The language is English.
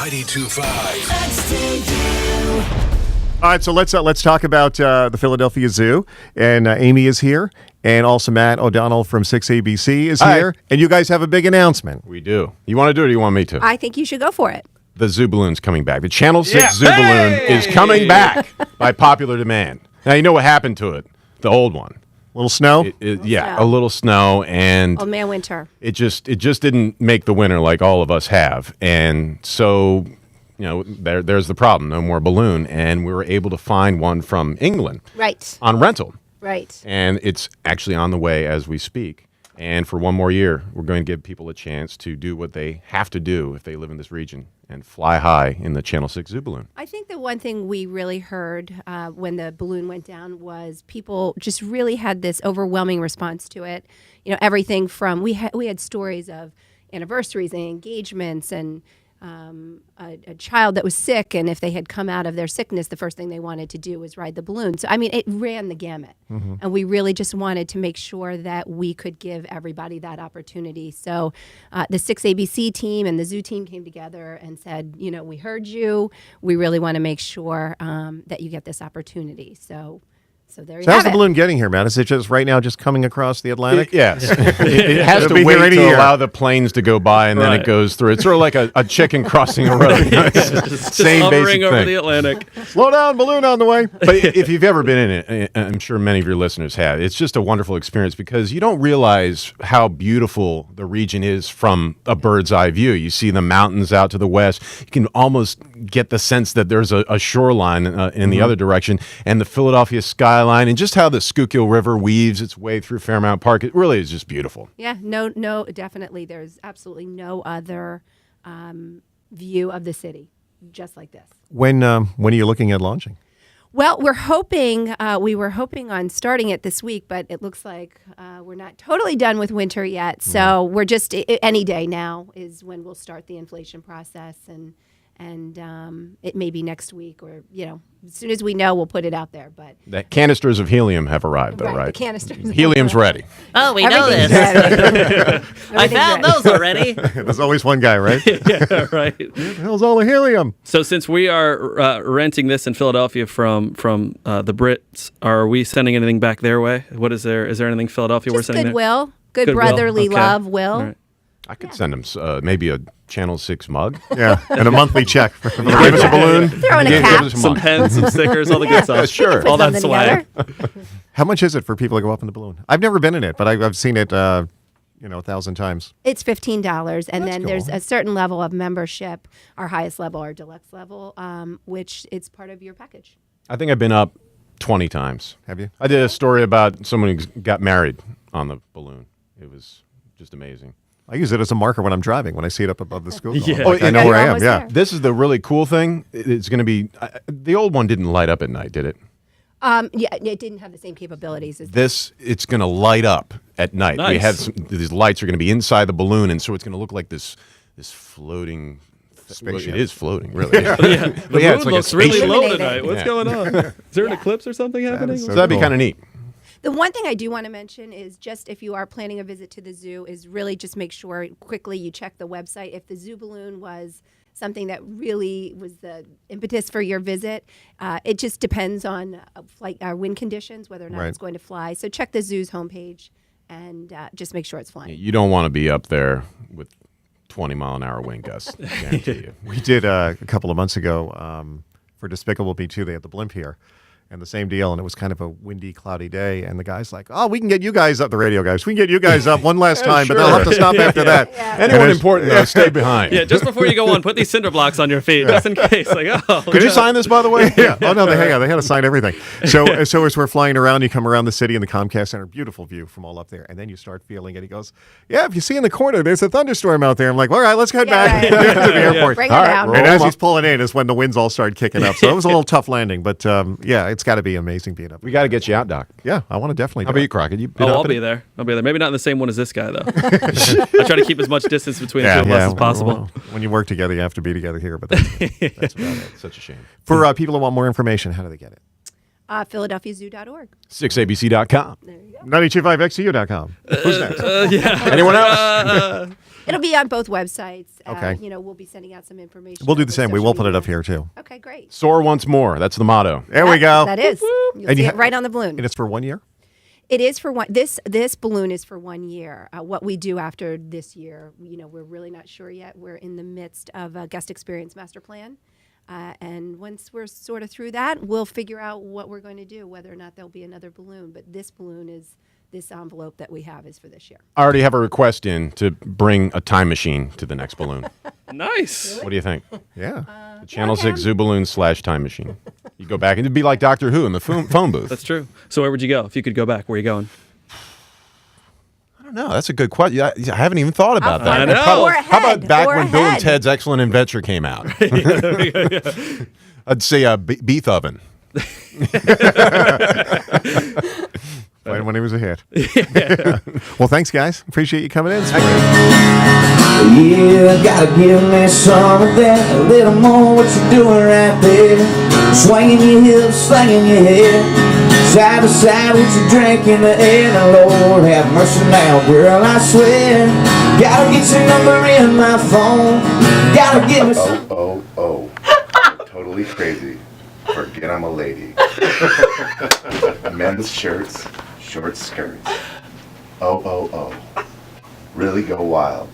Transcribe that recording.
92.5. All right, so let's talk about the Philadelphia Zoo, and Amy is here, and also Matt O'Donnell from 6ABC is here, and you guys have a big announcement. We do. You want to do it or do you want me to? I think you should go for it. The Zoo Balloon's coming back. The Channel 6 Zoo Balloon is coming back by popular demand. Now, you know what happened to it, the old one. A little snow? Yeah, a little snow, and Oh man, winter. it just didn't make the winter like all of us have. And so, you know, there's the problem. No more balloon. And we were able to find one from England Right. on rental. Right. And it's actually on the way as we speak. And for one more year, we're going to give people a chance to do what they have to do if they live in this region and fly high in the Channel 6 Zoo Balloon. I think the one thing we really heard when the balloon went down was people just really had this overwhelming response to it. You know, everything from we had stories of anniversaries and engagements and a child that was sick, and if they had come out of their sickness, the first thing they wanted to do was ride the balloon. So, I mean, it ran the gamut. Mm-hmm. And we really just wanted to make sure that we could give everybody that opportunity. So the 6ABC team and the zoo team came together and said, you know, we heard you. We really want to make sure that you get this opportunity. So there you So have how's the it. balloon getting here, Matt? Is it just right now just coming across the Atlantic? Yes. It has It'll to be here wait any to year. allow the planes to go by, and then it goes through. It's sort of like a chicken crossing a road. Just Same hovering basic over thing. the Atlantic. Slow down, balloon on the way. But if you've ever been in it, I'm sure many of your listeners have, it's just a wonderful experience because you don't realize how beautiful the region is from a bird's eye view. You see the mountains out to the west. You can almost get the sense that there's a shoreline in the other direction, and the Philadelphia skyline, and just how the Schuylkill River weaves its way through Fairmount Park. It really is just beautiful. Yeah, no, definitely. There's absolutely no other view of the city just like this. When are you looking at launching? Well, we were hoping on starting it this week, but it looks like we're not totally done with winter yet. So we're just, any day now is when we'll start the inflation process, and it may be next week, or, you know, as soon as we know, we'll put it out there. But The canisters of helium have arrived, though, right? The canisters. Helium's ready. Oh, we know Everything's this. ready. I found those already. There's always one guy, right? Yeah, right. Where the hell's all the helium? So since we are renting this in Philadelphia from the Brits, are we sending anything back their way? What is there? Is there anything Philadelphia we're Just sending goodwill, good Goodwill, brotherly okay. love, Will. All right. I could send them maybe a Channel 6 mug. Yeah, and a monthly check. Give us a balloon. Throw in a Give cap. us a Some mug. pens, some stickers, all the good stuff. Sure. All that Something swag. together. How much is it for people to go up in the balloon? I've never been in it, but I've seen it, 1,000 times. It's $15, and then cool. there's a certain level of membership, our highest level, our deluxe level, which it's part of your package. I think I've been up 20 times. Have you? I did a story about someone who got married on the balloon. It was just amazing. I use it as a marker when I'm driving, when I see it up above the school. Yeah. Like, I know Yeah, where you're I am. almost Yeah. there. This is the really cool thing. It's going to be the old one didn't light up at night, did it? Yeah, it didn't have the same capabilities as It's going to light up at night. We Nice. had these lights are going to be inside the balloon, and so it's going to look like this floating. Spaceship. It is floating, really. Yeah, the But yeah, moon it's like a looks really spaceship. low Illuminating. tonight. What's Yeah. going on? Is there an eclipse or something happening? so So that'd be cool. kind of neat. The one thing I do want to mention is just if you are planning a visit to the zoo, is really just make sure quickly you check the website. If the zoo balloon was something that really was the impetus for your visit, it just depends on wind conditions, whether or not Right. it's going to fly. So check the zoo's homepage and just make sure it's flying. You don't want to be up there with 20-mile-an-hour wind gusts. I guarantee you. We did a couple of months ago for Despicable Me 2. They had the blimp here. And the same deal, and it was kind of a windy, cloudy day. And the guy's like, "Oh, we can get you guys up, the radio guys. We can get you guys up one last time, but they'll have to stop after that." Anyone important, though, stay behind. Yeah, just before you go on, put these cinder blocks on your feet, just in case. Like, oh, Could you sign this, by the way? Yeah. Oh no, they had to sign everything. So as we're flying around, you come around the city and the Comcast Center, beautiful view from all up there, and then you start feeling it. He goes, "Yeah, if you see in the corner, there's a thunderstorm out there." I'm like, "All right, let's head back right. to the airport." Bring it All right, down. and roll as 'em he's up. pulling in is when the winds all started kicking up. So it was a little tough landing, but yeah, it's got to be amazing being up. We got to get you out, Doc. Yeah, I want to definitely. How do about it. you, Crockett? You been Oh, up I'll in be it? there. I'll be there. Maybe not in the same one as this guy, though. I try to keep as much distance between the two of us as possible. well, when you work together, you have to be together here. But that's That's about it. Such a shame. for people who want more information, how do they get it? PhiladelphiaZoo.org. 6abc.com. There you go. 925xu.com. Who's next? Yeah. Anyone else? It'll be on both websites. Okay. We'll be sending out some information. We'll do on the same. We social will put it media. up here too. Okay, great. Soar once more. That's the motto. There we go. That is. You'll And see you it right on the balloon. And it's for 1 year? It is for one. This balloon is for 1 year. What we do after this year, we're really not sure yet. We're in the midst of a guest experience master plan, and once we're sort of through that, we'll figure out what we're going to do, whether or not there'll be another balloon. But this balloon is this envelope that we have is for this year. I already have a request in to bring a time machine to the next balloon. Nice. What do you think? Yeah. Channel 6 Zoo Balloon / time machine. You go back and it'd be like Doctor Who in the phone booth. That's true. So where would you go if you could go back? Where are you going? I don't know. That's a good question. I haven't even thought about that. I know. Or How about ahead, back or when Bill and ahead. Ted's Excellent Adventure came out? I'd say a beef oven. When he was a hit. Well, thanks, guys. Appreciate you coming in. Yeah, gotta give me some of that. A little more what you're doing right there. Swinging your hips, slinging your head. Side to side with your drink in the air. Now, Lord, have mercy now, girl, I swear. Gotta get your number in my phone. Gotta give me some. Oh. Totally crazy. Forget I'm a lady. Men's shirts, short skirts. Oh. Really go wild.